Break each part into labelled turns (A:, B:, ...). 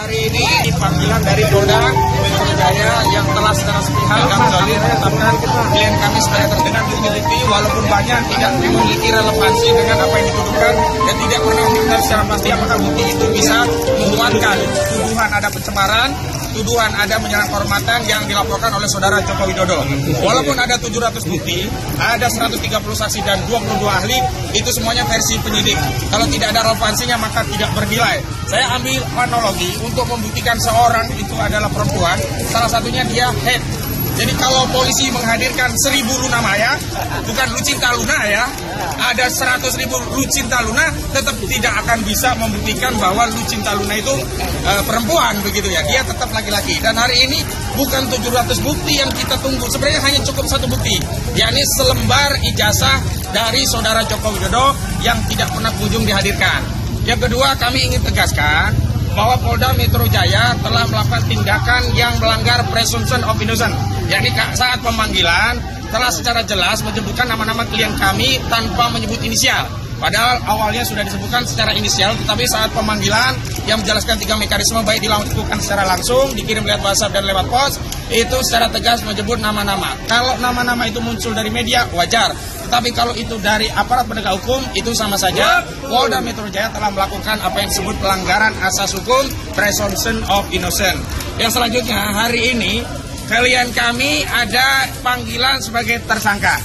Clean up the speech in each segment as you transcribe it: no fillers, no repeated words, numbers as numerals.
A: Hari ini panggilan dari Polda Metro Jaya yang telah secara sepihak dan solid menetapkan klien kami sebagai terdengar disability walaupun banyak tidak memiliki relevansi dengan apa yang dituduhkan dan tidak pernah diketahui secara pasti apakah bukti itu bisa menguatkan tuduhan ada pencemaran, tuduhan ada menyerang kehormatan yang dilaporkan oleh saudara Joko Widodo. Walaupun ada 700 bukti, ada 130 saksi dan 22 ahli, itu semuanya versi penyidik. Kalau tidak ada relevansinya maka tidak bernilai. Saya ambil analogi untuk membuktikan seorang itu adalah perempuan, salah satunya dia head. Jadi kalau polisi menghadirkan 1000 Luna Maya, bukan Lucinta Luna ya, ada 100.000 Lucinta Luna, tetap tidak akan bisa membuktikan bahwa Lucinta Luna itu perempuan begitu ya, dia tetap laki-laki. Dan hari ini bukan 700 bukti yang kita tunggu, sebenarnya hanya cukup satu bukti, yakni selembar ijazah dari saudara Joko Widodo yang tidak pernah kunjung dihadirkan. Yang kedua, kami ingin tegaskan bahwa Polda Metro Jaya telah melakukan tindakan yang melanggar presumption of innocence, yakni saat pemanggilan telah secara jelas menyebutkan nama-nama klien kami tanpa menyebut inisial. Padahal awalnya sudah disebutkan secara inisial, tetapi saat pemanggilan yang menjelaskan 3 mekanisme baik dilakukan secara langsung, dikirim lewat WhatsApp dan lewat pos, itu secara tegas menyebut nama-nama. Kalau nama-nama itu muncul dari media, wajar. Tetapi kalau itu dari aparat penegak hukum, itu sama saja. Polda Metro Jaya telah melakukan apa yang disebut pelanggaran asas hukum, presumption of innocence. Yang selanjutnya, hari ini klien kami ada panggilan sebagai tersangka.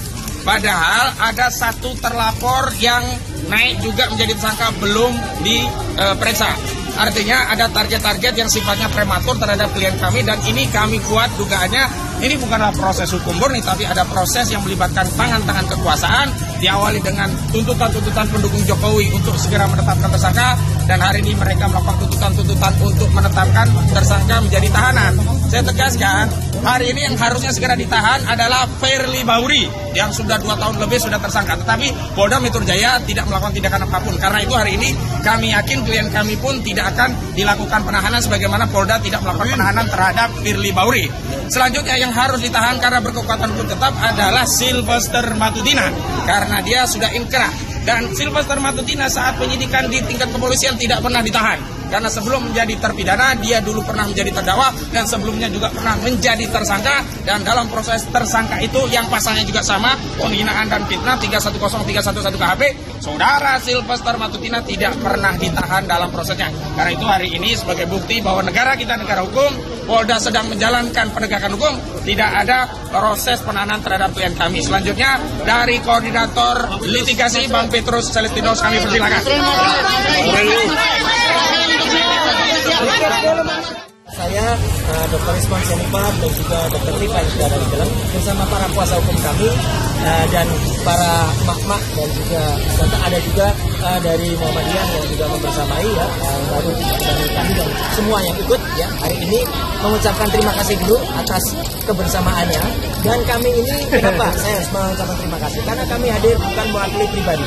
A: Padahal ada satu terlapor yang naik juga menjadi tersangka belum diperiksa. Artinya ada target-target yang sifatnya prematur terhadap klien kami dan ini kami kuat dugaannya ini bukanlah proses hukum murni tapi ada proses yang melibatkan tangan-tangan kekuasaan diawali dengan tuntutan-tuntutan pendukung Jokowi untuk segera menetapkan tersangka dan hari ini mereka melakukan tuntutan-tuntutan untuk menetapkan tersangka menjadi tahanan. Saya tegaskan hari ini yang harusnya segera ditahan adalah Firly Bahuri yang sudah 2 tahun lebih sudah tersangka, tetapi Polda Metro Jaya tidak melakukan tindakan apapun. Karena itu hari ini kami yakin klien kami pun tidak akan dilakukan penahanan sebagaimana Polda tidak melakukan penahanan terhadap Firly Bahuri. Selanjutnya yang harus ditahan karena berkekuatan hukum tetap adalah Sylvester Matutina karena dia sudah inkrah. Dan Sylvester Matutina saat penyidikan di tingkat kepolisian tidak pernah ditahan. Karena sebelum menjadi terpidana, dia dulu pernah menjadi terdakwa dan sebelumnya juga pernah menjadi tersangka. Dan dalam proses tersangka itu yang pasalnya juga sama, penghinaan dan fitnah 310311 KHP, saudara Sylvester Matutina tidak pernah ditahan dalam prosesnya. Karena itu hari ini sebagai bukti bahwa negara kita negara hukum, Polda sedang menjalankan penegakan hukum, tidak ada proses penahanan terhadap klien kami. Selanjutnya dari koordinator litigasi Bang Petrus Celestinos kami persilakan.
B: Saya Dr. Rizwan Sianipar dan juga Dr. Rifa yang sudah ada di dalam bersama para kuasa hukum kami dan para mak-mak dan juga ada juga dari Muhammadiyah yang juga membersamai ya baru dari kami dan semua yang ikut ya hari ini mengucapkan terima kasih dulu atas kebersamaannya dan kami ini kenapa saya harus mengucapkan terima kasih karena kami hadir bukan mewakili pribadi.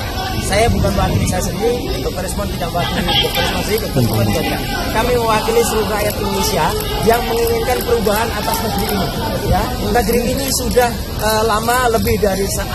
B: Saya bukan mewakili saya sendiri, Dr. Rizwan tidak mewakili Dr. Rizwan sendiri, Dr. Rizwan tidak. Kami mewakili seluruh rakyat Indonesia yang menginginkan perubahan atas negeri ini. Ya, negeri ini sudah lama lebih dari 1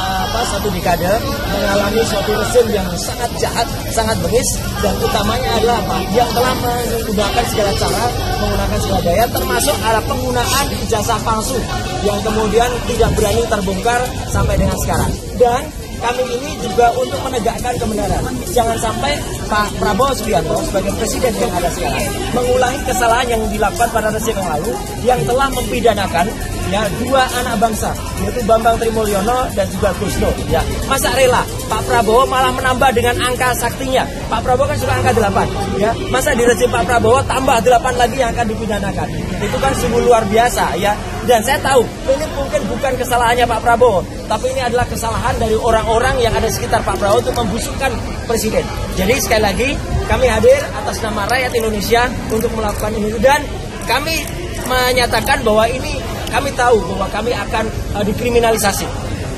B: dekade mengalami suatu rezim yang sangat jahat, sangat bengis dan utamanya adalah apa? Yang telah menggunakan segala cara, menggunakan segala daya, termasuk ada penggunaan ijazah palsu yang kemudian tidak berani terbongkar sampai dengan sekarang. Dan kami ini juga untuk menegakkan kebenaran. Jangan sampai Pak Prabowo Subianto sebagai presiden yang ada sekarang mengulangi kesalahan yang dilakukan pada rezim yang lalu yang telah mempidanakan ya 2 anak bangsa yaitu Bambang Trimulyono dan juga Gusno. Ya, masa rela Pak Prabowo malah menambah dengan angka saktinya. Pak Prabowo kan sudah angka 8 ya. Masa di rezim Pak Prabowo tambah 8 lagi yang akan dipidanakan. Itu kan sungguh luar biasa ya. Dan saya tahu ini mungkin bukan kesalahannya Pak Prabowo, tapi ini adalah kesalahan dari orang-orang yang ada di sekitar Pak Prabowo untuk membusukkan presiden. Jadi sekali lagi kami hadir atas nama rakyat Indonesia untuk melakukan ini dan kami menyatakan bahwa ini kami tahu bahwa kami akan dikriminalisasi.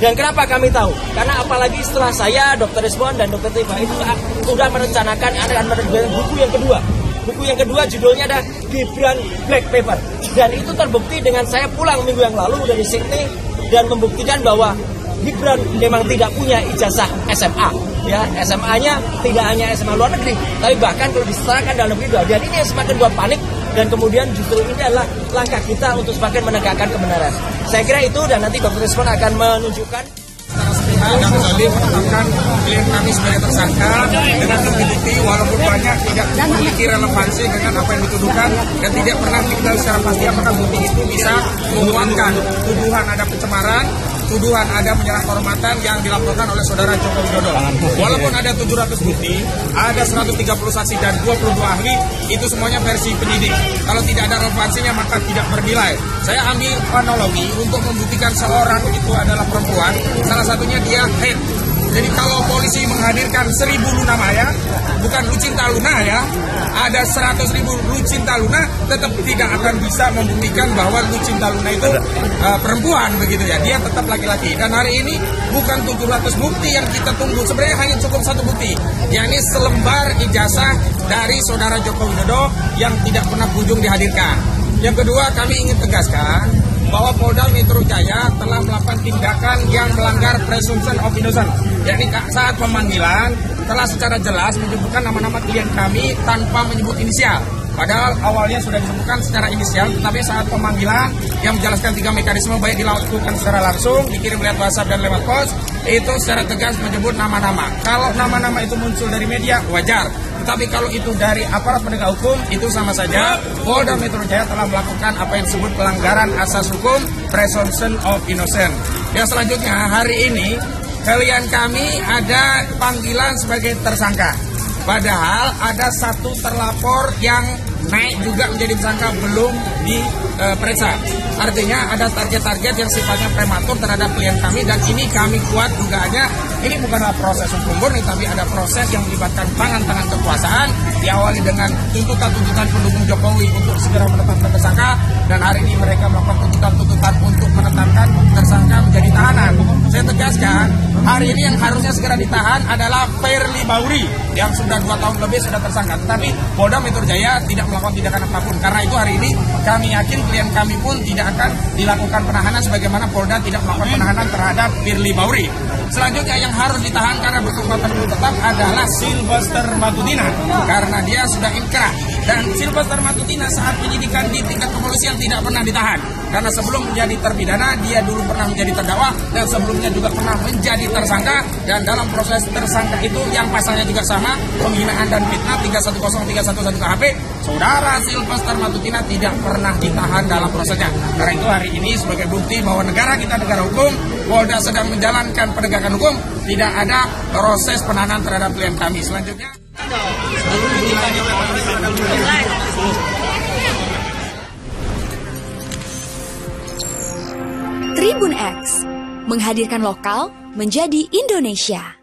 B: Dan kenapa kami tahu? Karena apalagi setelah saya, Dr. Rizwan dan Dr. Tifa itu sudah merencanakan akan menerbitkan buku yang kedua. Buku yang kedua judulnya ada Gibran Black Paper. Dan itu terbukti dengan saya pulang minggu yang lalu dari Sydney dan membuktikan bahwa Gibran memang tidak punya ijazah SMA. Ya, SMA-nya tidak hanya SMA luar negeri, tapi bahkan kalau diserahkan dalam negeri. Dan ini yang semakin buat panik dan kemudian justru ini adalah langkah kita untuk semakin menegakkan kebenaran. Saya kira itu, dan nanti Dr. Rizwan akan menunjukkan
A: dan Zolim menetapkan klien kami sebagai tersangka dengan bukti walaupun banyak tidak memiliki relevansi dengan apa yang dituduhkan dan tidak pernah kita secara pasti apakah bukti itu bisa menguatkan tuduhan ada pencemaran, tuduhan ada menyerang kehormatan yang dilaporkan oleh saudara Joko Widodo. Walaupun ada 700 bukti, ada 130 saksi dan 22 ahli, itu semuanya versi penyidik. Kalau tidak ada relevansinya maka tidak bernilai. Saya ambil analogi untuk membuktikan seorang itu adalah perempuan, salah satunya dia head. Jadi kalau polisi menghadirkan 1000 Luna Maya, bukan Lucinta Luna ya, ada 100.000 Lucinta Luna, tetap tidak akan bisa membuktikan bahwa Lucinta Luna itu perempuan begitu ya, dia tetap laki-laki. Dan hari ini bukan 700 bukti yang kita tunggu, sebenarnya hanya cukup satu bukti, yakni selembar ijazah dari saudara Joko Widodo yang tidak pernah kunjung dihadirkan. Yang kedua, kami ingin tegaskan bahwa Polda Metro Jaya telah melakukan tindakan yang melanggar presumption of innocence. Yakni saat pemanggilan telah secara jelas menyebutkan nama-nama klien kami tanpa menyebut inisial. Padahal awalnya sudah disebutkan secara inisial, tetapi saat pemanggilan yang menjelaskan 3 mekanisme baik dilakukan secara langsung, dikirim lewat WhatsApp dan lewat pos, itu secara tegas menyebut nama-nama. Kalau nama-nama itu muncul dari media, wajar. Tetapi kalau itu dari aparat penegak hukum, itu sama saja Polda Metro Jaya telah melakukan apa yang disebut pelanggaran asas hukum presumption of innocence. Yang selanjutnya, hari ini klien kami ada panggilan sebagai tersangka. Padahal ada satu terlapor yang naik juga menjadi tersangka belum diperiksa. Artinya ada target-target yang sifatnya prematur terhadap klien kami, dan ini kami kuat dugaannya ini bukanlah proses hukum murni, tapi ada proses yang melibatkan tangan-tangan kekuasaan, diawali dengan tuntutan-tuntutan pendukung Jokowi untuk segera menetapkan tersangka, dan hari ini mereka melakukan tuntutan-tuntutan untuk menetapkan tersangka menjadi tahanan. Saya tegaskan, hari ini yang harusnya segera ditahan adalah Firly Bahuri yang sudah 2 tahun lebih sudah tersangka, tetapi Polda Metro Jaya tidak melakukan tindakan apapun. Karena itu hari ini kami yakin klien kami pun tidak akan dilakukan penahanan sebagaimana Polda tidak melakukan penahanan terhadap Firly Bahuri. Selanjutnya yang harus ditahan karena berkekuatan hukum tetap adalah Sylvester Matutina karena dia sudah inkrah, dan Sylvester Matutina saat penyidikan di tingkat kepolisian tidak pernah ditahan karena sebelum menjadi terpidana dia dulu pernah menjadi terdakwa dan sebelumnya juga pernah menjadi tersangka, dan dalam proses tersangka itu yang pasalnya juga sama, penghinaan dan fitnah 310311 KHP, saudara Sylvester Matutina tidak pernah ditahan dalam prosesnya. Karena itu hari ini sebagai bukti bahwa negara kita negara hukum, Polda sedang menjalankan penegakan hukum, tidak ada proses penahanan terhadap klien kami. Selanjutnya
C: Tribun X menghadirkan lokal menjadi Indonesia.